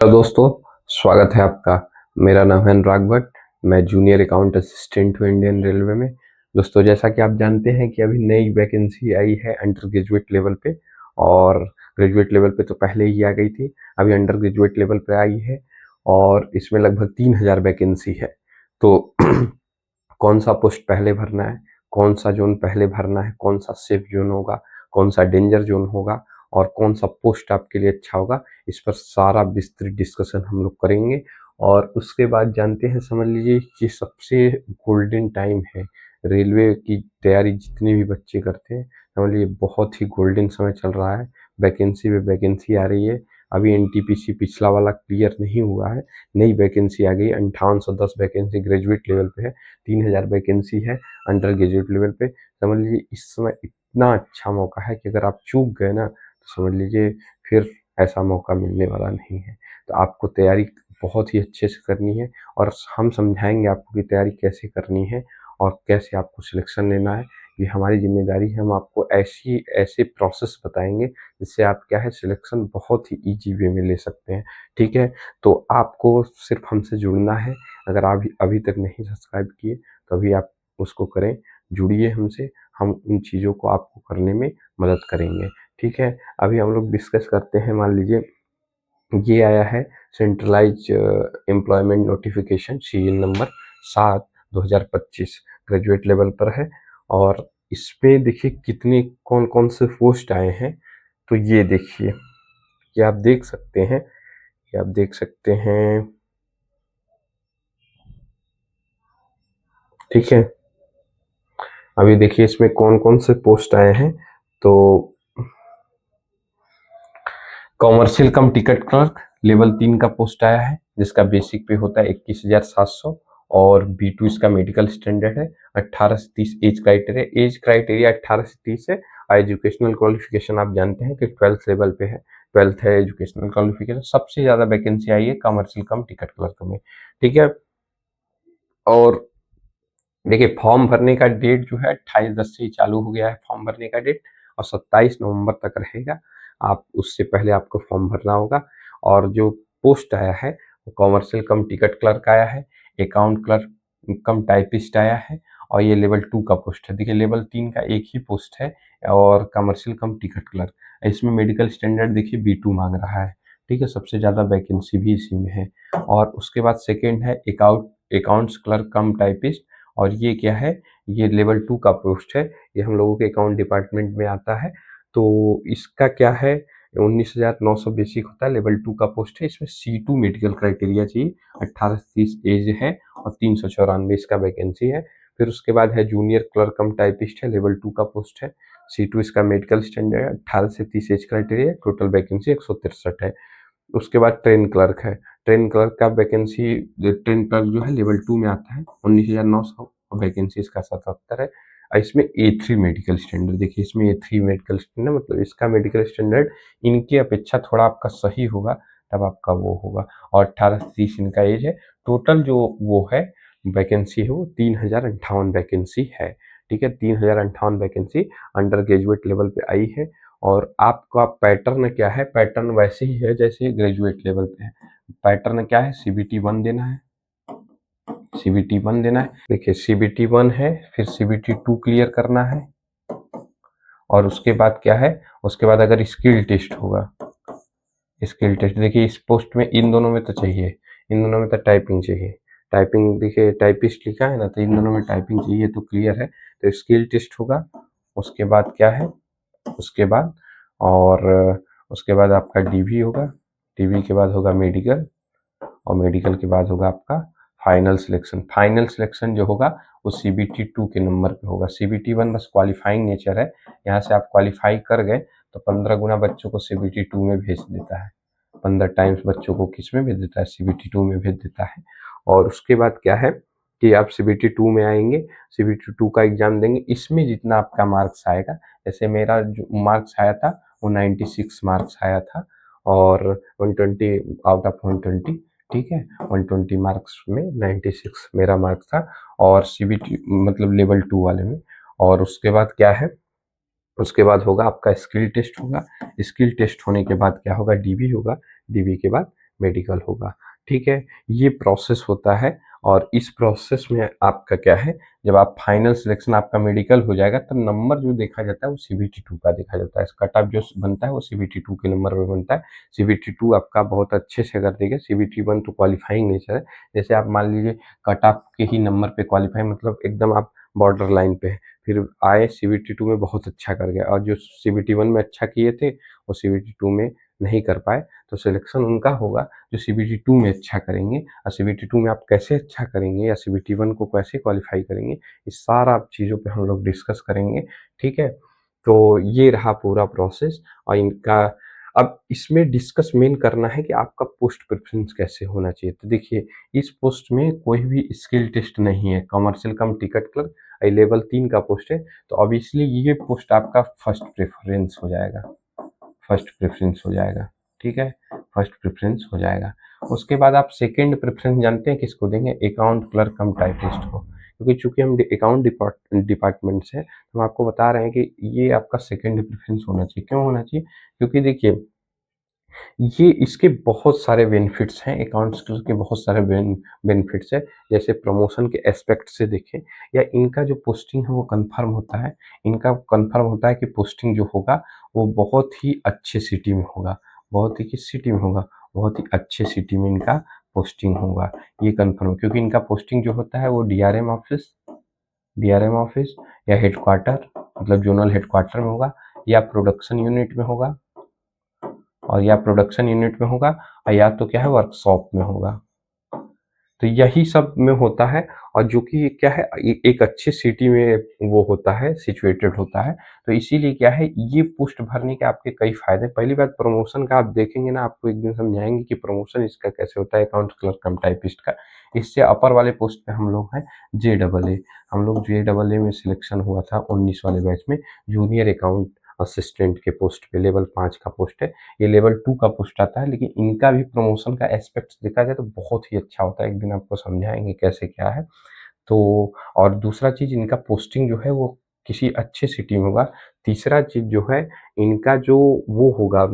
Hello दोस्तों, स्वागत है आपका। मेरा नाम है अनुराग भट्ट। मैं जूनियर अकाउंट असिस्टेंट हूँ इंडियन रेलवे में। दोस्तों, जैसा कि आप जानते हैं कि अभी नई वैकेंसी आई है अंडर ग्रेजुएट लेवल पे, और ग्रेजुएट लेवल पे तो पहले ही आ गई थी। अभी अंडर ग्रेजुएट लेवल पे आई है और इसमें लगभग 3000 वैकेंसी है। तो कौन सा पोस्ट पहले भरना है, कौन सा जोन पहले भरना है, कौन सा सेफ जोन होगा, कौन सा डेंजर जोन होगा और कौन सा पोस्ट आपके लिए अच्छा होगा, इस पर सारा विस्तृत डिस्कशन हम लोग करेंगे। और उसके बाद जानते हैं, समझ लीजिए कि सबसे गोल्डन टाइम है रेलवे की तैयारी। जितने भी बच्चे करते हैं, समझ लीजिए बहुत ही गोल्डन समय चल रहा है। वैकेंसी पे वैकेंसी आ रही है। अभी एनटीपीसी पिछला वाला क्लियर नहीं हुआ है, नई वैकेंसी आ गई। 5810 वैकेंसी ग्रेजुएट लेवल पे है, 3000 वैकेंसी है अंडर ग्रेजुएट लेवल पे। समझ लीजिए इस समय इतना अच्छा मौका है कि अगर आप चूक गए ना, तो समझ लीजिए फिर ऐसा मौका मिलने वाला नहीं है। तो आपको तैयारी बहुत ही अच्छे से करनी है और हम समझाएंगे आपको कि तैयारी कैसे करनी है और कैसे आपको सिलेक्शन लेना है। ये हमारी जिम्मेदारी है। हम आपको ऐसी ऐसे प्रोसेस बताएंगे जिससे आप क्या है सिलेक्शन बहुत ही ईजी वे में ले सकते हैं। ठीक है, तो आपको सिर्फ हमसे जुड़ना है। अगर आप अभी तक नहीं सब्सक्राइब किए तो अभी आप उसको करें, जुड़िए हमसे। हम उन चीज़ों को आपको करने में मदद करेंगे। ठीक है, अभी हम लोग डिस्कस करते हैं। मान लीजिए ये आया है centralised employment notification serial number 7/2025, graduate level पर है। और इस पे देखिए कितने कौन कौन से पोस्ट आए हैं। तो ये देखिए, ये आप देख सकते हैं, ये आप देख सकते हैं। ठीक है, अभी देखिए इसमें कौन कौन से पोस्ट आए हैं। तो कॉमर्शियल कम टिकट क्लर्क लेवल 3 का पोस्ट आया है, जिसका बेसिक पे होता है 21,700 और B2 इसका मेडिकल स्टैंडर्ड है। 18 से 30 एज क्राइटेरिया 18 से 30 है। और एजुकेशनल क्वालिफिकेशन आप जानते हैं कि 12th लेवल पे है, 12th है एजुकेशनल क्वालिफिकेशन। सबसे ज्यादा वैकेंसी आई है कॉमर्शियल कम टिकट क्लर्क में। ठीक है, और देखिए फॉर्म भरने का डेट जो है 28/10 से ही चालू हो गया है फॉर्म भरने का डेट, और 27 नवंबर तक रहेगा। आप उससे पहले आपको फॉर्म भरना होगा। और जो पोस्ट आया है वो कॉमर्शियल कम टिकट क्लर्क आया है, अकाउंट क्लर्क कम टाइपिस्ट आया है, और ये लेवल 2 का पोस्ट है। देखिए लेवल 3 का एक ही पोस्ट है और कमर्शियल कम टिकट क्लर्क। इसमें मेडिकल स्टैंडर्ड देखिए B2 मांग रहा है। ठीक है, सबसे ज़्यादा वैकेंसी भी इसी में है। और उसके बाद सेकेंड है अकाउंट्स क्लर्क कम टाइपिस्ट, और ये क्या है, ये लेवल 2 का पोस्ट है। ये हम लोगों के अकाउंट डिपार्टमेंट में आता है। तो इसका क्या है, 19,900 बेसिक होता है, लेवल 2 का पोस्ट है। इसमें C2 मेडिकल क्राइटेरिया चाहिए, 18 से 30 एज है और 394 इसका वैकेंसी है। फिर उसके बाद है जूनियर क्लर्क कम टाइपिस्ट है, लेवल 2 का पोस्ट है। C2 इसका मेडिकल स्टैंडर्ड है, 18 से 30 एज क्राइटेरिया, टोटल वैकेंसी 163 है। उसके बाद ट्रेन क्लर्क है। ट्रेन क्लर्क का वैकेंसी, ट्रेन क्लर्क जो है लेवल 2 में आता है, 19,900 और वैकेंसी इसका 77 है। और इसमें A3 मेडिकल स्टैंडर्ड, देखिए इसमें A3 मेडिकल स्टैंडर्ड, मतलब इसका मेडिकल स्टैंडर्ड इनकी अपेक्षा थोड़ा आपका सही होगा, तब आपका वो होगा। और 18 से 30 इनका एज है। टोटल जो वो है वैकेंसी है वो 3058 वैकेंसी है। ठीक है, 3058 वैकेंसी अंडर ग्रेजुएट लेवल पे आई है। और आपका पैटर्न क्या है, पैटर्न वैसे ही है जैसे ग्रेजुएट लेवल पे है। पैटर्न क्या है, CBT 1 देना है, CBT 1 देना है। देखिए CBT 1 है, फिर CBT 2 क्लियर करना है, और उसके बाद क्या है, उसके बाद अगर स्किल टेस्ट होगा, स्किल टेस्ट देखिए इस पोस्ट में इन दोनों में तो चाहिए, इन दोनों में तो टाइपिंग चाहिए। टाइपिंग देखिए टाइपिस्ट लिखा है ना, तो इन दोनों में टाइपिंग चाहिए, तो क्लियर है। तो स्किल टेस्ट होगा। उसके बाद क्या है, उसके बाद और उसके बाद आपका DV होगा। DV के बाद होगा मेडिकल, और मेडिकल के बाद होगा आपका फाइनल सिलेक्शन। फाइनल सिलेक्शन जो होगा वो CBT 2 के नंबर पे होगा। CBT 1 बस क्वालिफाइंग नेचर है, यहाँ से आप क्वालिफाई कर गए तो 15 गुना बच्चों को CBT 2 में भेज देता है। 15 टाइम्स बच्चों को किस में भेज देता है, CBT 2 में भेज देता है। और उसके बाद क्या है कि आप CBT 2 में आएंगे, CBT 2 का एग्जाम देंगे। इसमें जितना आपका मार्क्स आएगा, जैसे मेरा जो मार्क्स आया था वो 96 मार्क्स आया था, और 120 आउट ऑफ 120। ठीक है, 120 मार्क्स में 96 मेरा मार्क्स था, और CBT मतलब लेवल 2 वाले में। और उसके बाद क्या है, उसके बाद होगा आपका स्किल टेस्ट होगा। स्किल टेस्ट होने के बाद क्या होगा, DV होगा। DV के बाद मेडिकल होगा। ठीक है, ये प्रोसेस होता है और इस प्रोसेस में आपका क्या है, जब आप फाइनल सिलेक्शन आपका मेडिकल हो जाएगा तब नंबर जो देखा जाता है वो सीबीटी 2 का देखा जाता है। कट ऑफ जो बनता है वो सीबीटी 2 के नंबर पे बनता है। सीबीटी 2 आपका बहुत अच्छे से अगर देखें, सीबीटी 1 तो क्वालिफाइंग नेचर है। जैसे आप मान लीजिए कट ऑफ के ही नंबर पे क्वालिफाई, मतलब एकदम आप बॉर्डर लाइन पे है, फिर आए सीबीटी 2 में बहुत अच्छा कर गया, और जो सीबीटी 1 में अच्छा किए थे वो सीबीटी 2 में नहीं कर पाए, तो सिलेक्शन उनका होगा जो सीबीटी 2 में अच्छा करेंगे। और सीबीटी 2 में आप कैसे अच्छा करेंगे या सीबीटी 1 को कैसे क्वालिफाई करेंगे, इस सारा चीज़ों पे हम लोग डिस्कस करेंगे। ठीक है, तो ये रहा पूरा प्रोसेस। और इनका अब इसमें डिस्कस मेन करना है कि आपका पोस्ट प्रेफरेंस कैसे होना चाहिए। तो देखिए, इस पोस्ट में कोई भी स्किल टेस्ट नहीं है, commercial cum ticket clerk level 3 का पोस्ट है, तो ऑब्वियसली ये पोस्ट आपका फर्स्ट प्रेफरेंस हो जाएगा, फर्स्ट प्रेफरेंस हो जाएगा। ठीक है, फर्स्ट प्रेफरेंस हो जाएगा। उसके बाद आप सेकंड प्रेफरेंस जानते हैं किसको देंगे, अकाउंट क्लर्क कम टाइपिस्ट को, क्योंकि चूंकि हम अकाउंट डिपार्टमेंट से, तो हम आपको बता रहे हैं कि ये आपका सेकंड प्रेफरेंस होना चाहिए। क्यों होना चाहिए, क्योंकि देखिए ये इसके बहुत सारे बेनिफिट्स हैं, अकाउंट स्किल्स के बहुत सारे बेनिफिट्स है। जैसे प्रमोशन के एस्पेक्ट से देखें, या इनका जो पोस्टिंग है वो कंफर्म होता है। इनका कंफर्म होता है कि पोस्टिंग जो होगा वो बहुत ही अच्छे सिटी में होगा, बहुत ही किस सिटी में होगा, बहुत ही अच्छे सिटी में इनका पोस्टिंग होगा, ये कंफर्म। क्योंकि इनका पोस्टिंग जो होता है वो डीआरएम ऑफिस या हेडक्वार्टर, मतलब जोनल हेडक्वार्टर में होगा, या प्रोडक्शन यूनिट में होगा, और या प्रोडक्शन यूनिट में होगा, और या तो क्या है वर्कशॉप में होगा। तो यही सब में होता है, और जो कि क्या है एक अच्छी सिटी में वो होता है, सिचुएटेड होता है। तो इसीलिए क्या है, ये पोस्ट भरने के आपके कई फायदे। पहली बात प्रमोशन का, आप देखेंगे ना, आपको एक दिन समझाएंगे कि प्रमोशन इसका कैसे होता है, अकाउंट क्लर्क कम टाइपिस्ट का। इससे अपर वाले पोस्ट पे हम लोग हैं JAA, हम लोग JAA में सिलेक्शन हुआ था 19 वाले बैच में, जूनियर अकाउंट असिस्टेंट के पोस्ट पे, लेवल 5 का पोस्ट है। ये लेवल 2 का पोस्ट आता है, लेकिन इनका भी प्रमोशन का एस्पेक्ट देखा जाए तो बहुत ही अच्छा होता है। एक दिन आपको समझाएंगे कैसे क्या है। तो और दूसरा चीज़, इनका पोस्टिंग जो है वो किसी अच्छे सिटी में होगा। तीसरा चीज़ जो है, इनका जो वो होगा,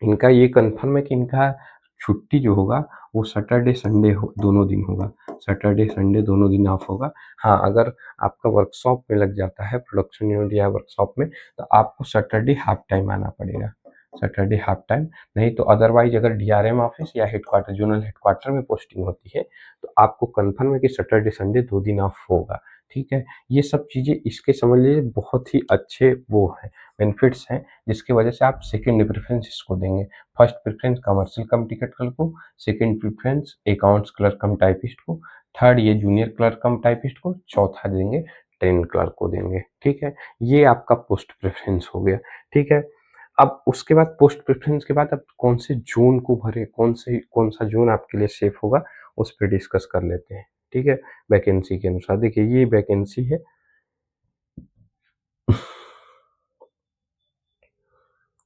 इनका ये कन्फर्म है कि इनका छुट्टी जो होगा वो सैटरडे संडे दोनों दिन होगा, सैटरडे संडे दोनों दिन ऑफ होगा। हाँ, अगर आपका वर्कशॉप में लग जाता है, प्रोडक्शन यूनिट या वर्कशॉप में, तो आपको सैटरडे हाफ टाइम आना पड़ेगा, सैटरडे हाफ टाइम। नहीं तो अदरवाइज अगर डीआरएम ऑफिस या हेडक्वार्टर, जोनल हेडक्वार्टर में पोस्टिंग होती है, तो आपको कन्फर्म है कि सैटरडे संडे 2 दिन ऑफ होगा। ठीक है, ये सब चीज़ें इसके समझ लीजिए बहुत ही अच्छे वो हैं, बेनिफिट्स हैं, जिसकी वजह से आप सेकंड प्रेफरेंस इसको देंगे। First preference commercial cum ticket clerk को, second preference accounts clerk cum typist को, थर्ड ये जूनियर क्लर्क कम टाइपिस्ट को, चौथा देंगे ट्रेन क्लर्क को देंगे। ठीक है, ये आपका पोस्ट प्रेफरेंस हो गया। ठीक है, अब उसके बाद पोस्ट प्रेफरेंस के बाद अब कौन से जोन को भरे, कौन सा जोन आपके लिए सेफ होगा, उस पर डिस्कस कर लेते हैं। ठीक है, वैकेंसी के अनुसार देखिए, ये वैकेंसी है,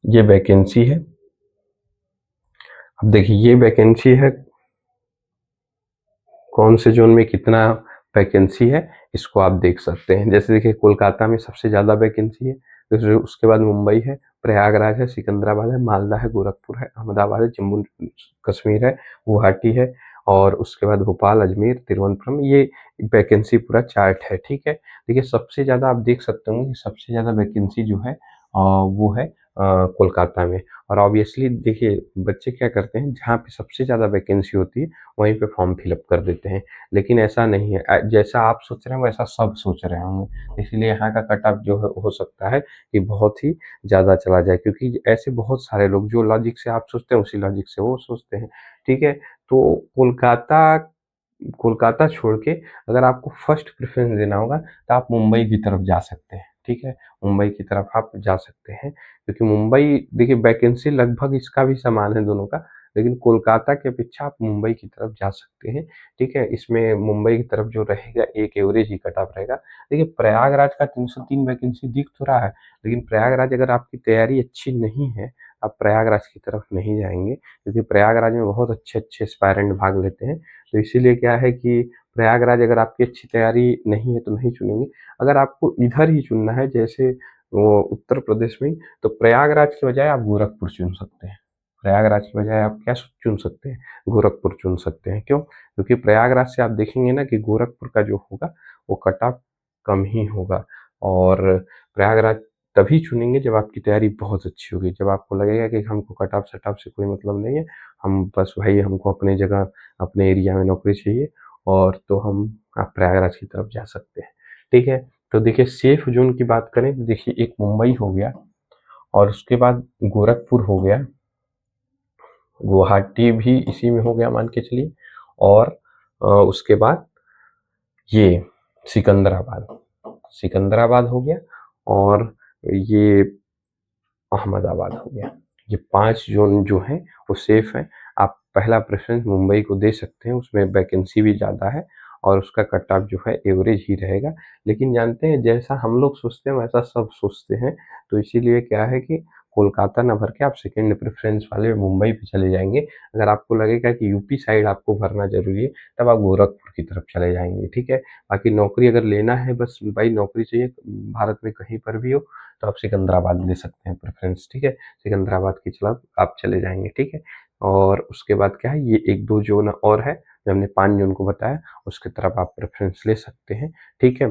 ये वैकेंसी है। अब देखिए, ये वैकेंसी है, कौन से जोन में कितना वैकेंसी है इसको आप देख सकते हैं। जैसे देखिए, कोलकाता में सबसे ज़्यादा वैकेंसी है, फिर उसके बाद मुंबई है, प्रयागराज है, सिकंदराबाद है, मालदा है, गोरखपुर है, अहमदाबाद है, जम्मू कश्मीर है, गुवाहाटी है, और उसके बाद भोपाल, अजमेर, तिरुवनंतपुरम, ये वैकेंसी पूरा चार्ट है। ठीक है, देखिए सबसे ज़्यादा आप देख सकते होंगे कि सबसे ज़्यादा वैकेंसी जो है वो है कोलकाता में। और ऑब्वियसली देखिए, बच्चे क्या करते हैं, जहाँ पे सबसे ज़्यादा वैकेंसी होती है वहीं पे फॉर्म फिलअप कर देते हैं, लेकिन ऐसा नहीं है। जैसा आप सोच रहे हैं वैसा सब सोच रहे होंगे, इसलिए यहाँ का कट ऑफ जो है हो सकता है कि बहुत ही ज़्यादा चला जाए, क्योंकि ऐसे बहुत सारे लोग जो लॉजिक से आप सोचते हैं उसी लॉजिक से वो सोचते हैं। ठीक है, तो कोलकाता कोलकाता छोड़ के अगर आपको फर्स्ट प्रेफ़रेंस देना होगा तो आप मुंबई की तरफ जा सकते हैं। ठीक है, मुंबई की तरफ आप जा सकते हैं, क्योंकि मुंबई देखिए वैकेंसी लगभग इसका भी समान है दोनों का, लेकिन कोलकाता की अपेक्षा आप मुंबई की तरफ जा सकते हैं। ठीक है, इसमें मुंबई की तरफ जो रहेगा एक एवरेज ही कट ऑफ रहेगा। देखिए, प्रयागराज का 303 वैकेंसी दिख तो रहा है, लेकिन प्रयागराज अगर आपकी तैयारी अच्छी नहीं है, आप प्रयागराज की तरफ नहीं जाएँगे, क्योंकि प्रयागराज में बहुत अच्छे-अच्छे एस्पायरेंट भाग लेते हैं। तो इसीलिए क्या है कि प्रयागराज अगर आपकी अच्छी तैयारी नहीं है तो नहीं चुनेंगे। अगर आपको इधर ही चुनना है, जैसे वो उत्तर प्रदेश में ही, तो प्रयागराज के बजाय आप गोरखपुर चुन सकते हैं। प्रयागराज की बजाय आप क्या चुन सकते हैं, गोरखपुर चुन सकते हैं। क्यों? क्योंकि प्रयागराज से आप देखेंगे ना कि गोरखपुर का जो होगा वो कट ऑफ कम ही होगा। और प्रयागराज तभी चुनेंगे जब आपकी तैयारी बहुत अच्छी होगी, जब आपको लगेगा कि हमको कट ऑफ सट ऑफ से कोई मतलब नहीं है, हम बस भाई हमको अपनी जगह अपने एरिया में नौकरी चाहिए, और तो हम आप प्रयागराज की तरफ जा सकते हैं। ठीक है, तो देखिए सेफ जोन की बात करें तो देखिए एक मुंबई हो गया, और उसके बाद गोरखपुर हो गया, गुवाहाटी भी इसी में हो गया मान के चलिए, और उसके बाद ये सिकंदराबाद, सिकंदराबाद हो गया, और ये अहमदाबाद हो गया। ये 5 ज़ोन जो हैं वो सेफ हैं। आप पहला प्रेफ़रेंस मुंबई को दे सकते हैं, उसमें वैकेंसी भी ज़्यादा है और उसका कट ऑफ जो है एवरेज ही रहेगा। लेकिन जानते हैं जैसा हम लोग सोचते हैं वैसा सब सोचते हैं, तो इसीलिए क्या है कि कोलकाता ना भर के आप सेकंड प्रेफ़रेंस वाले मुंबई पे चले जाएँगे। अगर आपको लगेगा कि यूपी साइड आपको भरना ज़रूरी है, तब आप गोरखपुर की तरफ चले जाएँगे, ठीक है? बाकी नौकरी अगर लेना है, बस भाई नौकरी चाहिए भारत में कहीं पर भी हो, तो आप सिकंदराबाद ले सकते हैं प्रेफ़रेंस, ठीक है? सिकंदराबाद की तरफ आप चले जाएँगे, ठीक है? और उसके बाद क्या है, ये 1-2 ज़ोन और है, जो हमने 5 ज़ोन को बताया, उसकी तरफ आप प्रेफ़रेंस ले सकते हैं, ठीक है?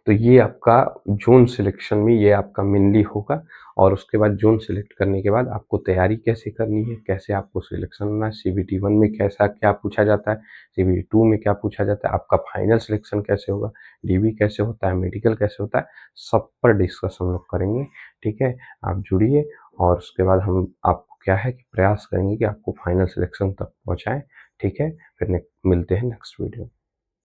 तो ये आपका ज़ोन सिलेक्शन में ये आपका मेनली होगा, और उसके बाद ज़ोन सिलेक्ट करने के बाद आपको तैयारी कैसे करनी है, कैसे आपको सिलेक्शन होना है, सीबीटी 1 में कैसा क्या पूछा जाता है, सीबीटी 2 में क्या पूछा जाता है, आपका फाइनल सिलेक्शन कैसे होगा, डीबी कैसे होता है, मेडिकल कैसे होता है, सब पर डिस्कस हम लोग करेंगे, ठीक है? आप जुड़िए, और उसके बाद हम आपको क्या है कि प्रयास करेंगे कि आपको फाइनल सिलेक्शन तक पहुँचाएँ, ठीक है? फिर मिलते हैं नेक्स्ट वीडियो में।